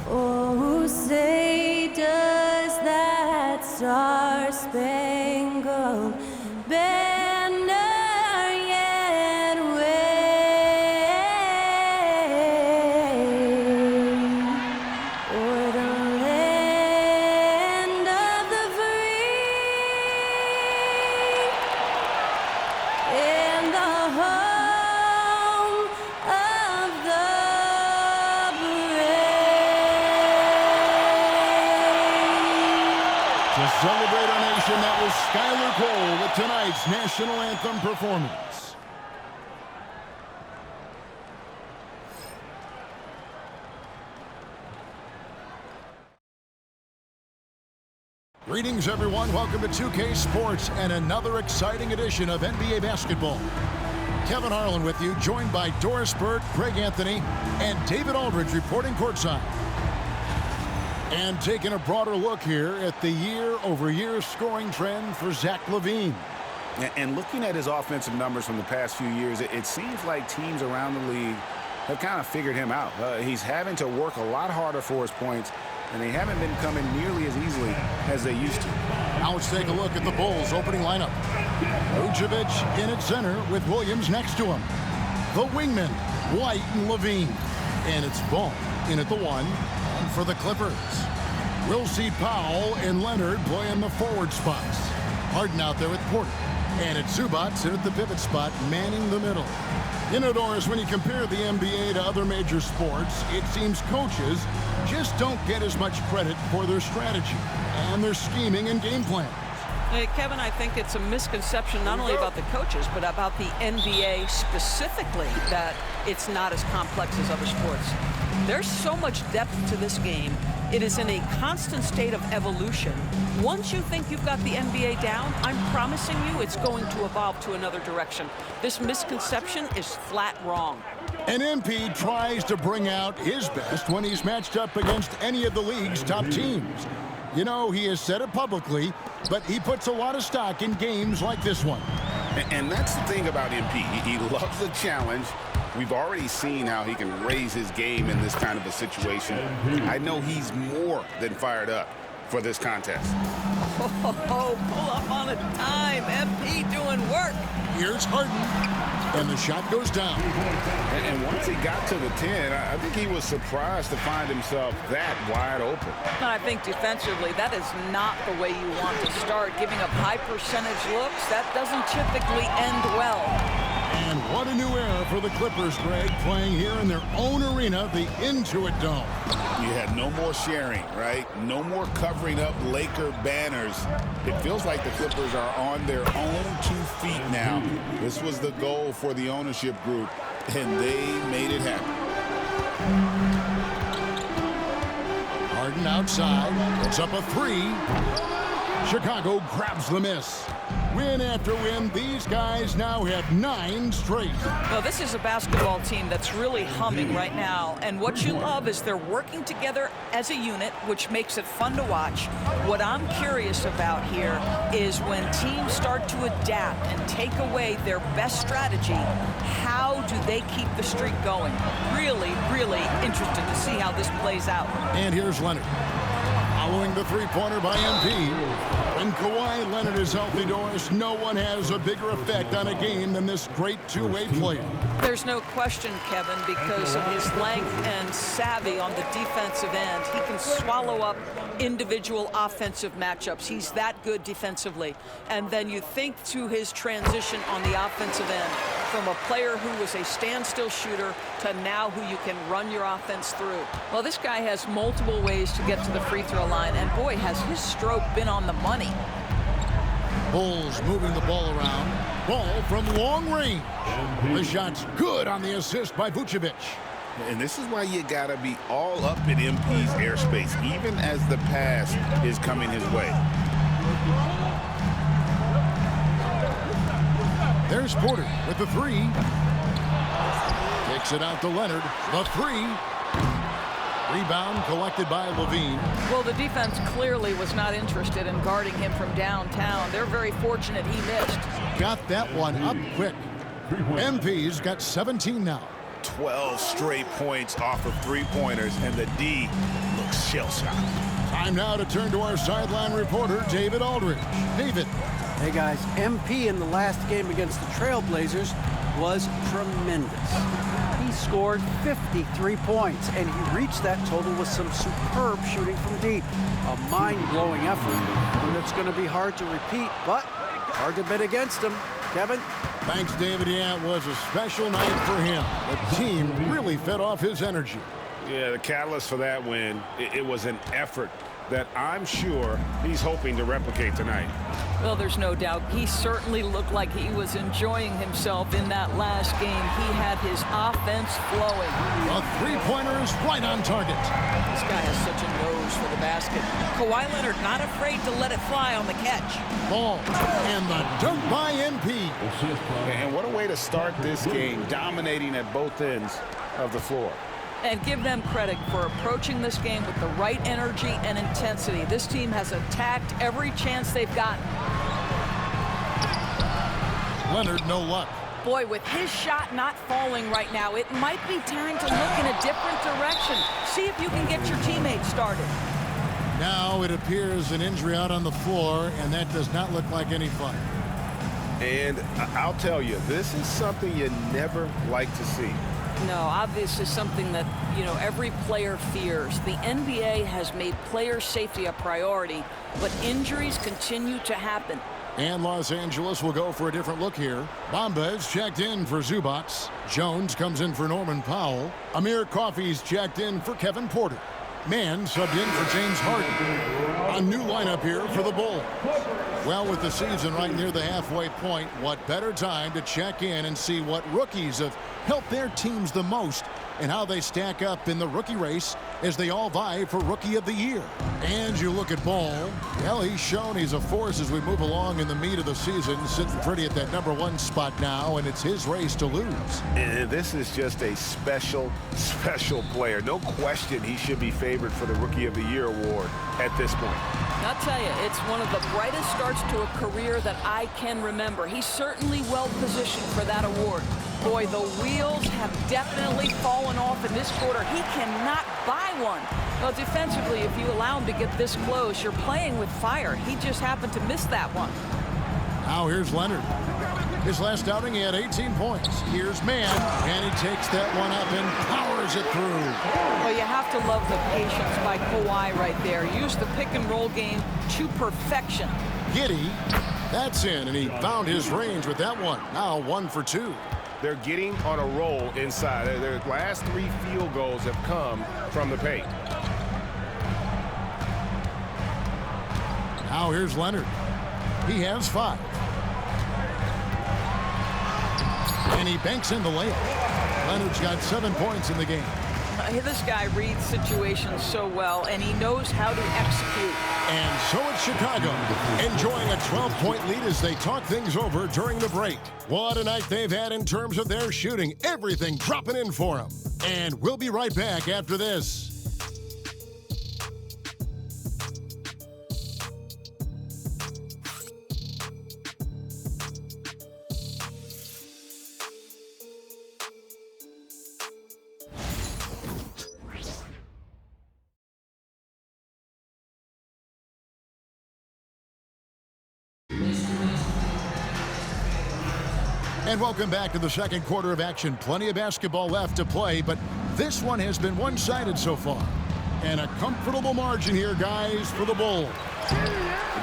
Oh, say does that star-spangled banner yet wave o'er the land of the free and the home of the To celebrate our nation, that was Skylar Cole with tonight's national anthem performance. Greetings, everyone. Welcome to 2K Sports and another exciting edition of NBA basketball. Kevin Harlan with you, joined by Doris Burke, Greg Anthony, and David Aldridge reporting courtside. And taking a broader look here at the year-over-year scoring trend for Zach LaVine. And looking at his offensive numbers from the past few years, it seems like teams around the league have kind of figured him out. He's having to work a lot harder for his points, and they haven't been coming nearly as easily as they used to. Now let's take a look at the Bulls' opening lineup. Vucevic in at center with Williams next to him. The wingmen, White and LaVine. And it's Ball in at the 1 for the Clippers. We'll see Powell and Leonard play in the forward spots. Harden out there with Porter. And it's Zubac in at the pivot spot, manning the middle. You know, Doris, when you compare the NBA to other major sports, it seems coaches just don't get as much credit for their strategy and their scheming and game plan. Hey, Kevin, I think it's a misconception not only about the coaches, but about the NBA specifically, that it's not as complex as other sports. There's so much depth to this game. It is in a constant state of evolution. Once you think you've got the NBA down, I'm promising you it's going to evolve to another direction. This misconception is flat wrong. And MP tries to bring out his best when he's matched up against any of the league's top teams. You know, he has said it publicly, but he puts a lot of stock in games like this one. And that's the thing about MP. He loves the challenge. We've already seen how he can raise his game in this kind of a situation. I know he's more than fired up for this contest. Oh, pull up on a dime. MP doing work. Here's Harden, and the shot goes down. And once he got to the 10, I think he was surprised to find himself that wide open. I think defensively, that is not the way you want to start. Giving up high percentage looks, that doesn't typically end well. And what a new era for the Clippers, Greg, playing here in their own arena, the Intuit Dome. You had no more sharing, right? No more covering up Laker banners. It feels like the Clippers are on their own 2 feet now. This was the goal for the ownership group, and they made it happen. Harden outside, puts up a 3. Chicago grabs the miss. Win after win, these guys now have 9 straight. Well, this is a basketball team that's really humming right now. And what you love is they're working together as a unit, which makes it fun to watch. What I'm curious about here is when teams start to adapt and take away their best strategy, how do they keep the streak going? Really, really interested to see how this plays out. And here's Leonard. Following the three-pointer by MP. When Kawhi Leonard is healthy, Doris, no one has a bigger effect on a game than this great two-way player. There's no question, Kevin, because of his length and savvy on the defensive end. He can swallow up individual offensive matchups. He's that good defensively. And then you think to his transition on the offensive end. from a player who was a standstill shooter to now who you can run your offense through. Well, this guy has multiple ways to get to the free throw line, and boy, has his stroke been on the money. Bulls moving the ball around. Ball from long range. The shot's good on the assist by Vucevic. And this is why you got to be all up in MP's airspace, even as the pass is coming his way. There's Porter with the three. Takes it out to Leonard. The three. Rebound collected by Levine. Well, the defense clearly was not interested in guarding him from downtown. They're very fortunate he missed. Got that one up quick. MP's got 17 now. 12 straight points off of three-pointers, and the D looks shell-shocked. Time now to turn to our sideline reporter, David Aldridge. David. Hey, guys, MP in the last game against the Trailblazers was tremendous. He scored 53 points, and he reached that total with some superb shooting from deep. A mind-blowing effort, and it's going to be hard to repeat, but hard to bet against him. Kevin? Thanks, David. Yeah, it was a special night for him. The team really fed off his energy. Yeah, the catalyst for that win, it was an effort that I'm sure he's hoping to replicate tonight. Well, there's no doubt. He certainly looked like he was enjoying himself in that last game. He had his offense flowing. A three-pointer is right on target. This guy has such a nose for the basket. Kawhi Leonard not afraid to let it fly on the catch. Ball and the dunk by MP. And what a way to start this game, dominating at both ends of the floor. And give them credit for approaching this game with the right energy and intensity. This team has attacked every chance they've gotten. Leonard, no luck. Boy, with his shot not falling right now, it might be time to look in a different direction. See if you can get your teammates started. Now it appears an injury out on the floor, and that does not look like any fun. And I'll tell you, this is something you never like to see. No, obviously something that, every player fears. The NBA has made player safety a priority, but injuries continue to happen. And Los Angeles will go for a different look here. Bamba is checked in for Zubats. Jones comes in for Norman Powell. Amir Coffey's checked in for Kevin Porter. Mann subbed in for James Harden. A new lineup here for the Bulls. Well, with the season right near the halfway point, what better time to check in and see what rookies have helped their teams the most and how they stack up in the rookie race as they all vie for Rookie of the Year. And you look at Ball, well, he's shown he's a force as we move along in the meat of the season, sitting pretty at that #1 spot now, and it's his race to lose. And this is just a special, special player. No question he should be favored for the Rookie of the Year award at this point. I'll tell you, it's one of the brightest starts to a career that I can remember. He's certainly well positioned for that award. Boy, the wheels have definitely fallen off in this quarter. He cannot buy one. Well, defensively, if you allow him to get this close, you're playing with fire. He just happened to miss that one. Now here's Leonard. His last outing, he had 18 points. Here's Mann, and he takes that one up and powers it through. Well, you have to love the patience by Kawhi right there. Use the pick-and-roll game to perfection. Giddey, that's in, and he found his range with that one. Now 1 for 2. They're getting on a roll inside. Their last 3 field goals have come from the paint. Now here's Leonard. He has 5. And he banks in the layup. Leonard's got 7 points in the game. This guy reads situations so well, and he knows how to execute. And so it's Chicago, enjoying a 12-point lead as they talk things over during the break. What a night they've had in terms of their shooting. Everything dropping in for them. And we'll be right back after this. And welcome back to the second quarter of action. Plenty of basketball left to play, but this one has been one-sided so far. And a comfortable margin here, guys, for the Bulls.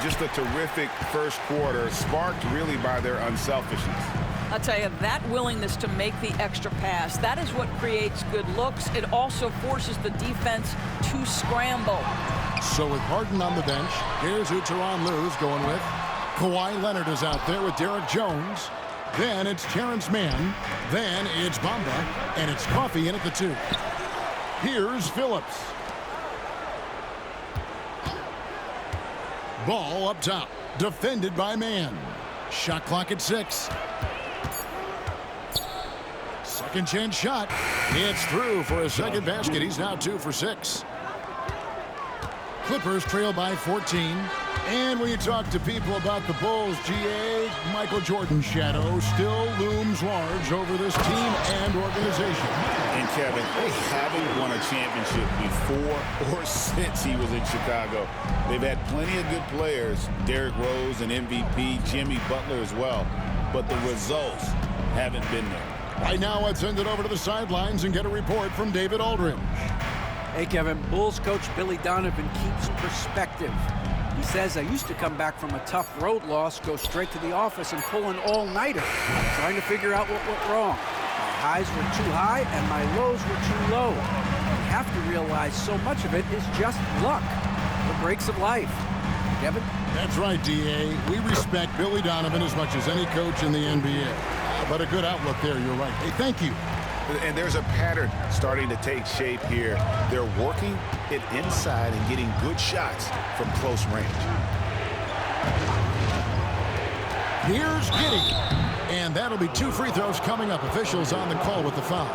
Just a terrific first quarter, sparked really by their unselfishness. I'll tell you, that willingness to make the extra pass, that is what creates good looks. It also forces the defense to scramble. So with Harden on the bench, here's who Tyronn Lue's going with. Kawhi Leonard is out there with Derek Jones. Then it's Terrence Mann. Then it's Bamba. And it's Coffey in at the 2. Here's Phillips. Ball up top. Defended by Mann. Shot clock at 6. Second chance shot. It's through for a second basket. He's now 2 for 6. Clippers trail by 14. And when you talk to people about the Bulls, GA, Michael Jordan's shadow still looms large over this team and organization. And Kevin, they haven't won a championship before or since he was in Chicago. They've had plenty of good players, Derrick Rose, an MVP, Jimmy Butler as well, but the results haven't been there. Right now, let's send it over to the sidelines and get a report from David Aldridge. Hey, Kevin, Bulls coach Billy Donovan keeps perspective. He says, I used to come back from a tough road loss, go straight to the office and pull an all-nighter, trying to figure out what went wrong. My highs were too high and my lows were too low. You have to realize so much of it is just luck, the breaks of life. Kevin? That's right, D.A. We respect Billy Donovan as much as any coach in the NBA. But a good outlook there, you're right. Hey, thank you. And there's a pattern starting to take shape here. They're working it inside and getting good shots from close range. Here's Giddey. And that'll be 2 free throws coming up. Officials on the call with the foul.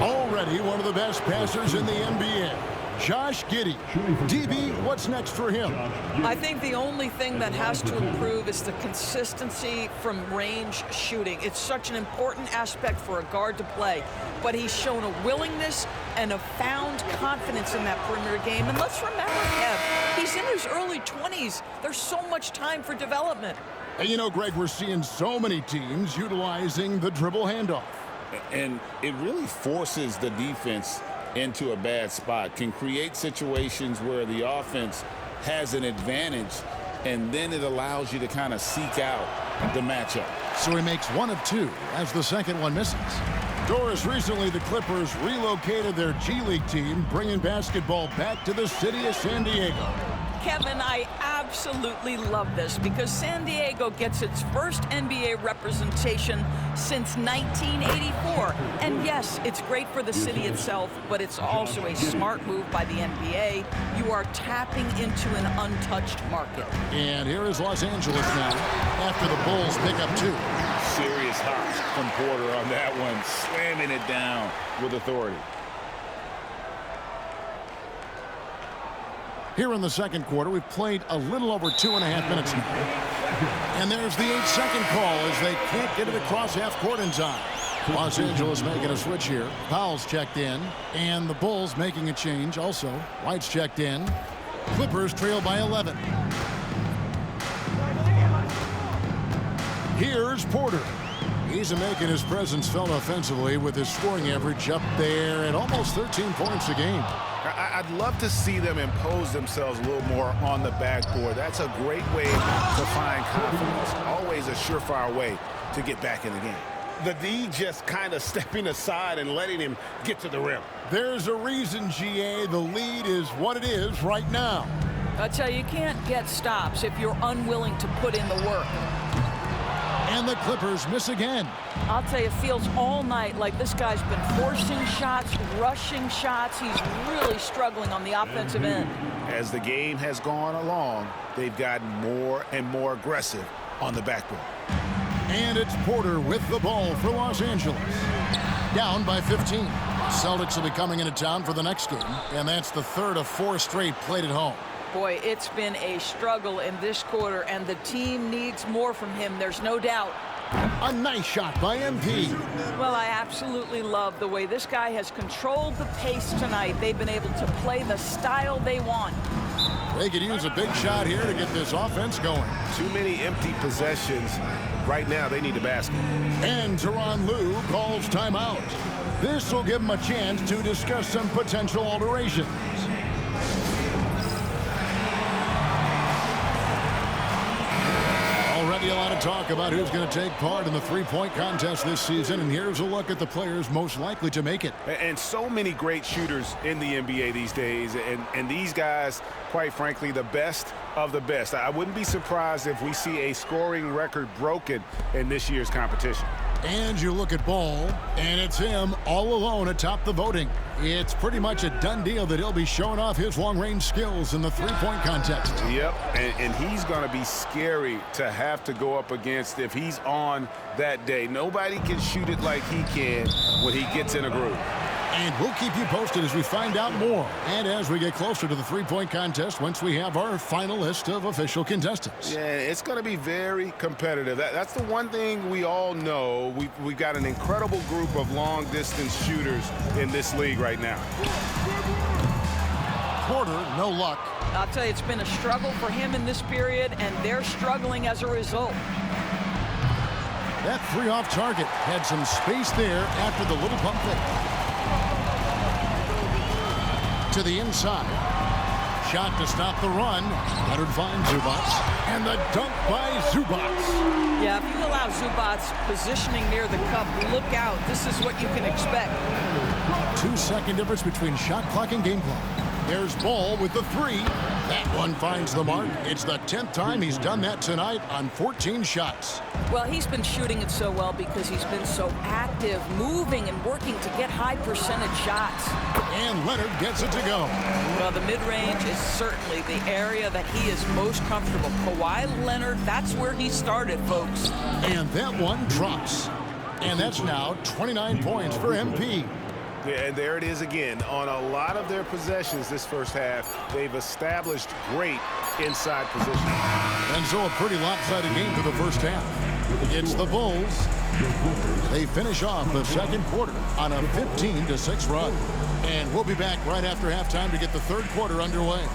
Already one of the best passers in the NBA. Josh Giddey. DB, what's next for him? I think the only thing that has to improve is the consistency from range shooting. It's such an important aspect for a guard to play. But he's shown a willingness and a found confidence in that perimeter game. And let's remember, Kev, he's in his early 20s. There's so much time for development. And you know, Greg, we're seeing so many teams utilizing the dribble handoff. And it really forces the defense into a bad spot, can create situations where the offense has an advantage, and then it allows you to kind of seek out the matchup. So he makes 1 of 2 as the second one misses. Doris, recently the Clippers relocated their G League team, bringing basketball back to the city of San Diego. Kevin, I absolutely love this because San Diego gets its first NBA representation since 1984. And yes, it's great for the city itself, but it's also a smart move by the NBA. You are tapping into an untouched market. And here is Los Angeles now after the Bulls pick up 2. Serious hops from Porter on that one, slamming it down with authority. Here in the second quarter, we've played a little over 2.5 minutes now. And there's the 8-second call as they can't get it across half court in time. Los Angeles making a switch here. Powell's checked in. And the Bulls making a change also. White's checked in. Clippers trail by 11. Here's Porter. He's making his presence felt offensively with his scoring average up there at almost 13 points a game. I'd love to see them impose themselves a little more on the backboard. That's a great way to find confidence. Always a surefire way to get back in the game. The D just kind of stepping aside and letting him get to the rim. There's a reason, GA, the lead is what it is right now. I tell you, you can't get stops if you're unwilling to put in the work. And the Clippers miss again. I'll tell you, it feels all night like this guy's been forcing shots, rushing shots. He's really struggling on the offensive end. As the game has gone along, they've gotten more and more aggressive on the backboard. And it's Porter with the ball for Los Angeles. Down by 15. Celtics will be coming into town for the next game, and that's the 3rd of 4 straight played at home. Boy, it's been a struggle in this quarter, and the team needs more from him. There's no doubt. A nice shot by MP. Well, I absolutely love the way this guy has controlled the pace tonight. They've been able to play the style they want. They could use a big shot here to get this offense going. Too many empty possessions. Right now, they need a basket. And Tyronn Lue calls timeout. This will give him a chance to discuss some potential alterations. Already a lot lot of talk about who's going to take part in the three-point contest this season, and here's a look at the players most likely to make it. And so many great shooters in the NBA these days, and these guys, quite frankly, the best of the best. I wouldn't be surprised if we see a scoring record broken in this year's competition. And you look at Ball, and it's him all alone atop the voting. It's pretty much a done deal that he'll be showing off his long-range skills in the three-point contest. Yep, and he's going to be scary to have to go up against if he's on that day. Nobody can shoot it like he can when he gets in a groove. And we'll keep you posted as we find out more and as we get closer to the three-point contest once we have our final list of official contestants. Yeah, it's going to be very competitive. That's the one thing we all know. We've got an incredible group of long-distance shooters in this league right now. Porter, no luck. I'll tell you, it's been a struggle for him in this period, and they're struggling as a result. That three off target had some space there after the little pump fake. To the inside. Shot to stop the run. Leonard finds Zubac. And the dunk by Zubac. Yeah, if you allow Zubac's positioning near the cup, look out. This is what you can expect. 2-second difference between shot clock and game clock. There's Ball with the three. That one finds the mark. It's the 10th time he's done that tonight on 14 shots. Well, he's been shooting it so well because he's been so active, moving and working to get high percentage shots. And Leonard gets it to go. Well, the mid-range is certainly the area that he is most comfortable. Kawhi Leonard, that's where he started, folks. And that one drops. And that's now 29 points for MP. Yeah, and there it is again. On a lot of their possessions this first half, they've established great inside position. And so a pretty lopsided game for the first half. It's the Bulls. They finish off the second quarter on a 15-6 run. And we'll be back right after halftime to get the third quarter underway.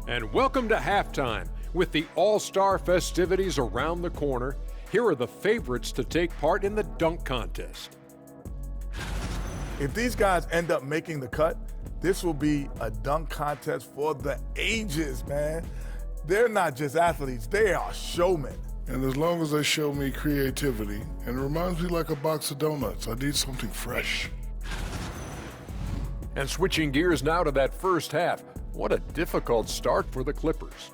And welcome to halftime. With the All-Star festivities around the corner, here are the favorites to take part in the dunk contest. If these guys end up making the cut, this will be a dunk contest for the ages, man. They're not just athletes, they are showmen. And as long as they show me creativity, and it reminds me like a box of donuts, I need something fresh. And switching gears now to that first half, what a difficult start for the Clippers.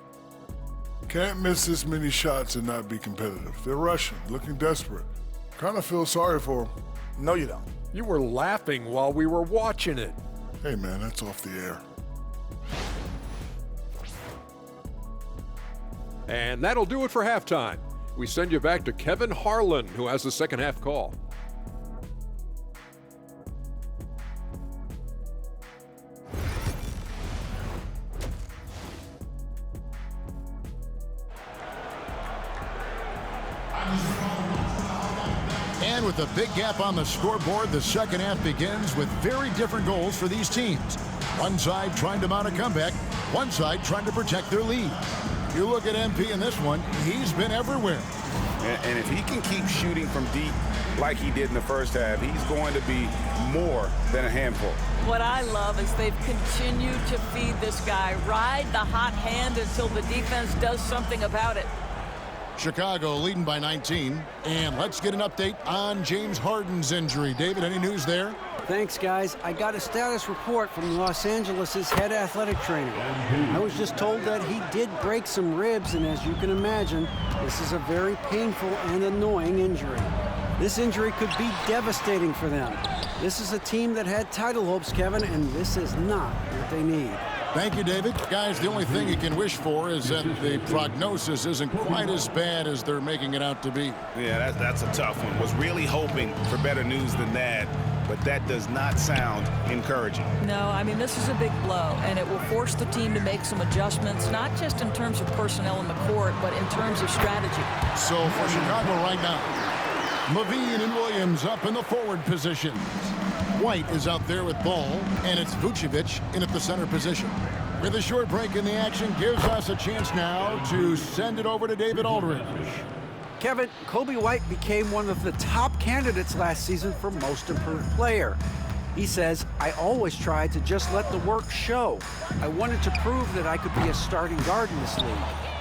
Can't miss this many shots and not be competitive. They're rushing, looking desperate. Kind of feel sorry for them. No, you don't. You were laughing while we were watching it. Hey man, that's off the air. And that'll do it for halftime. We send you back to Kevin Harlan, who has the second half call. And with a big gap on the scoreboard, the second half begins with very different goals for these teams. One side trying to mount a comeback, one side trying to protect their lead. You look at MP in this one, he's been everywhere. And if he can keep shooting from deep like he did in the first half, he's going to be more than a handful. What I love is they've continued to feed this guy, ride the hot hand until the defense does something about it. Chicago leading by 19. And let's get an update on James Harden's injury. David, any news there? Thanks, guys. I got a status report from Los Angeles' head athletic trainer. I was just told that he did break some ribs, and as you can imagine, this is a very painful and annoying injury. This injury could be devastating for them. This is a team that had title hopes, Kevin, and this is not what they need. Thank you, David. Guys, the only thing you can wish for is that the prognosis isn't quite as bad as they're making it out to be. Yeah, that's a tough one. Was really hoping for better news than that, but that does not sound encouraging. No, I mean, this is a big blow, and it will force the team to make some adjustments, not just in terms of personnel in the court, but in terms of strategy. So for Chicago right now, Levine and Williams up in the forward positions. White is out there with ball, and it's Vucevic in at the center position. With a short break in the action, gives us a chance now to send it over to David Aldridge. Kevin, Kobe White became one of the top candidates last season for Most Improved Player. He says, I always tried to just let the work show. I wanted to prove that I could be a starting guard in this league.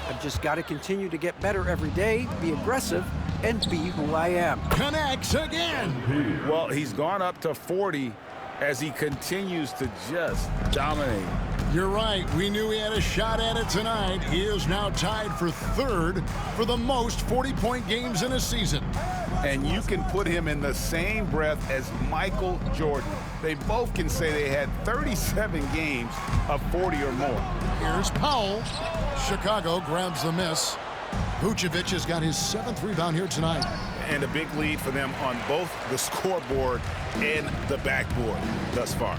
I've just got to continue to get better every day, be aggressive, and be who I am. Connects again. Well, he's gone up to 40 as he continues to just dominate. You're right. We knew he had a shot at it tonight. He is now tied for third for the most 40-point games in a season. And you can put him in the same breath as Michael Jordan. They both can say they had 37 games of 40 or more. Here's Powell. Chicago grabs the miss. Vucevic has got his 7th rebound here tonight. And a big lead for them on both the scoreboard and the backboard thus far.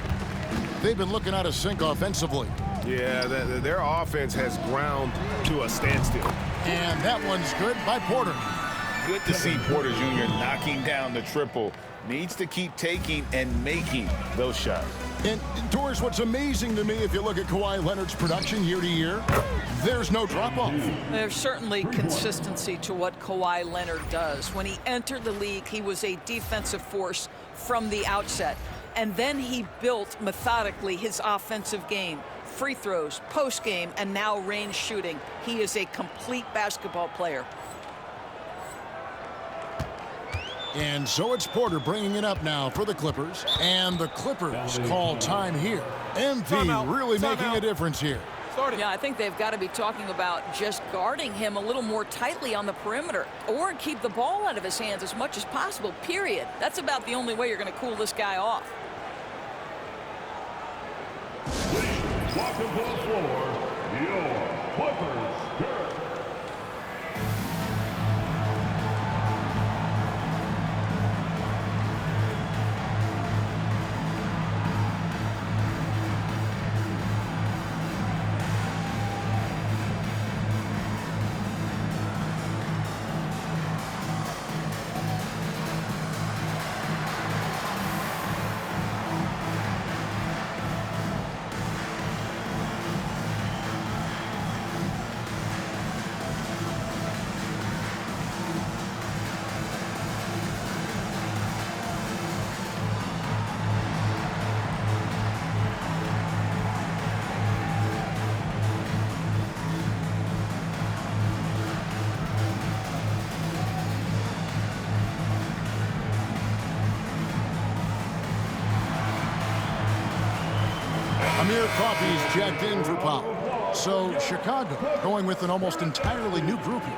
They've been looking out of sync offensively. Yeah, their offense has ground to a standstill. And that one's good by Porter. Good to see Porter Jr. knocking down the triple. Needs to keep taking and making those shots. And Doris, what's amazing to me, if you look at Kawhi Leonard's production year to year, there's no drop-off. There's certainly consistency to what Kawhi Leonard does. When he entered the league, he was a defensive force from the outset. And then he built methodically his offensive game. Free throws, post game, and now range shooting. He is a complete basketball player. And so it's Porter bringing it up now for the Clippers. And the Clippers call time here. MP really making a difference here. Yeah, I think they've got to be talking about just guarding him a little more tightly on the perimeter or keep the ball out of his hands as much as possible, period. That's about the only way you're going to cool this guy off. Welcome to the floor, your Clippers. 'Amir Coffey's checked in for Powell. So Chicago going with an almost entirely new group here.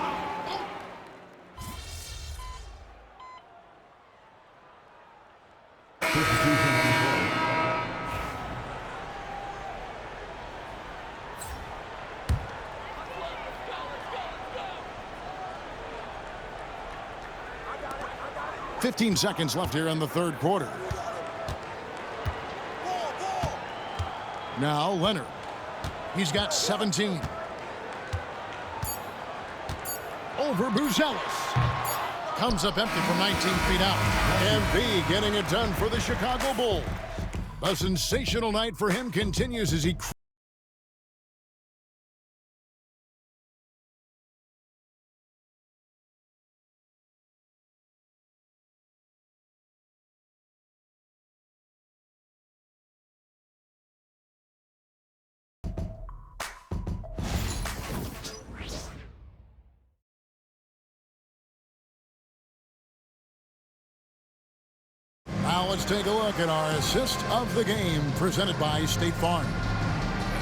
"15 seconds left here in the third quarter. Now Leonard. He's got 17. Over Buzelis. Comes up empty from 19 feet out. MB getting it done for the Chicago Bulls. A sensational night for him continues as he Now let's take a look at our assist of the game presented by State Farm.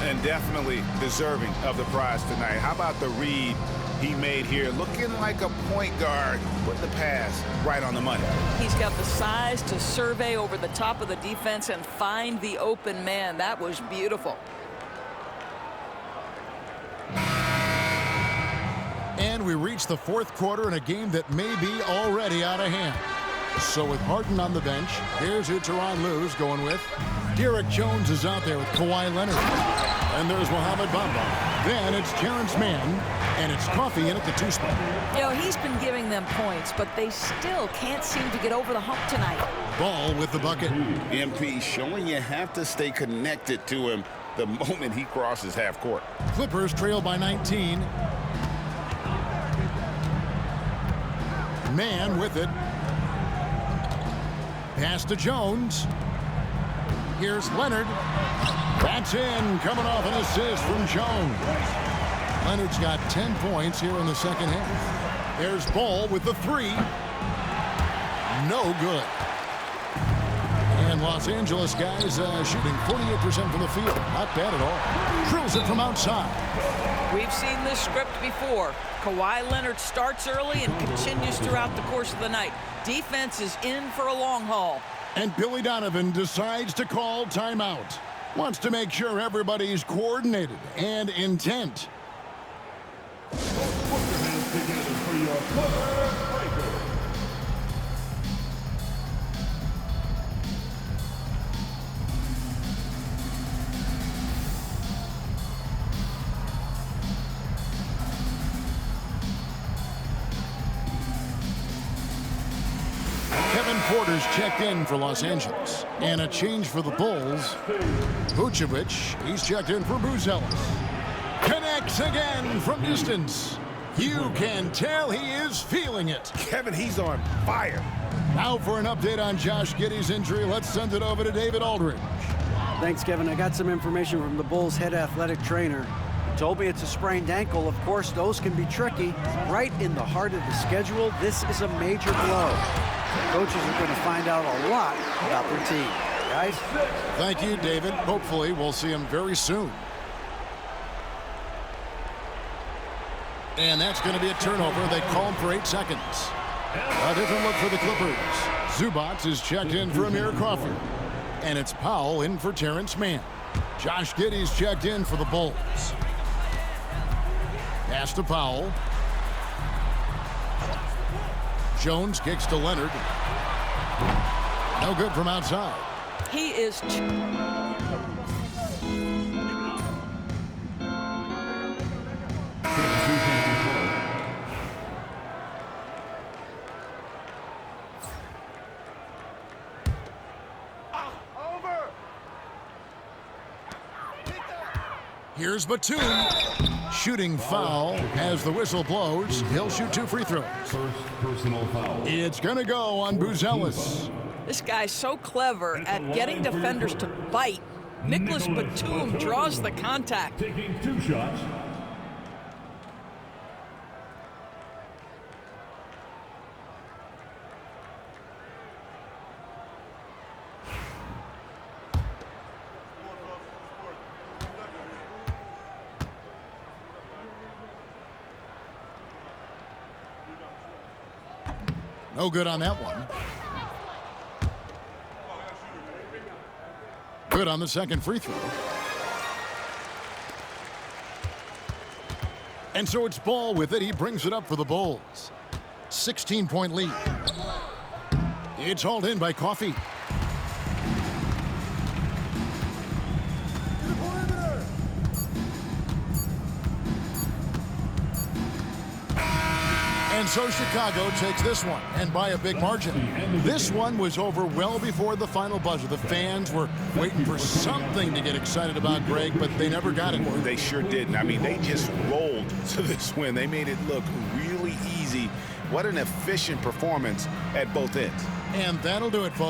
And definitely deserving of the prize tonight. How about the read he made here? Looking like a point guard. Put the pass right on the money. He's got the size to survey over the top of the defense and find the open man. That was beautiful. And we reach the fourth quarter in a game that may be already out of hand. So with Harden on the bench, here's who Tyronn Lue's going with. Derek Jones is out there with Kawhi Leonard. And there's Mohamed Bamba. Then it's Terrence Mann, and it's Coffee in at the 2 spot. You know, he's been giving them points, but they still can't seem to get over the hump tonight. Ball with the bucket. MP showing you have to stay connected to him the moment he crosses half court. Clippers trail by 19. Mann with it. Pass to Jones. Here's Leonard. That's in, coming off an assist from Jones. Leonard's got 10 points here in the second half. There's Ball with the 3. No good. And Los Angeles guys shooting 48% from the field. Not bad at all. Drills it from outside. We've seen this script before. Kawhi Leonard starts early and continues throughout the course of the night. Defense is in for a long haul. And Billy Donovan decides to call timeout. Wants to make sure everybody's coordinated and intent. Put your hands together for your Clipper Breaker. Kevin Porter's checked in for Los Angeles. And a change for the Bulls. Vucevic, he's checked in for Buzelis. Connects again from distance. You can tell he is feeling it. Kevin, he's on fire. Now for an update on Josh Giddey's injury, let's send it over to David Aldridge. Thanks, Kevin. I got some information from the Bulls' head athletic trainer. He told me it's a sprained ankle. Of course, those can be tricky. Right in the heart of the schedule, this is a major blow. Coaches are going to find out a lot about their team. Guys? Thank you, David. Hopefully, we'll see him very soon. And that's going to be a turnover. They call him for 8 seconds. A different look for the Clippers. Zubac is checked in for Amir Crawford. And it's Powell in for Terrence Mann. Josh Giddey's checked in for the Bulls. Pass to Powell. Jones kicks to Leonard. No good from outside. He is... Here's Batum. Shooting foul as the whistle blows. He'll shoot 2 free throws. First personal foul. It's going to go on Buzelis. This guy's so clever at getting defenders to bite. Nicholas Batum draws the contact. Taking 2 shots. No good on that one. Good on the second free throw. And so it's Ball with it. He brings it up for the Bulls. 16-point lead. It's hauled in by Coffee. And so Chicago takes this one, and by a big margin. This one was over well before the final buzzer. The fans were waiting for something to get excited about, Greg, but they never got it. They sure didn't. I mean, they just rolled to this win. They made it look really easy. What an efficient performance at both ends. And that'll do it, folks.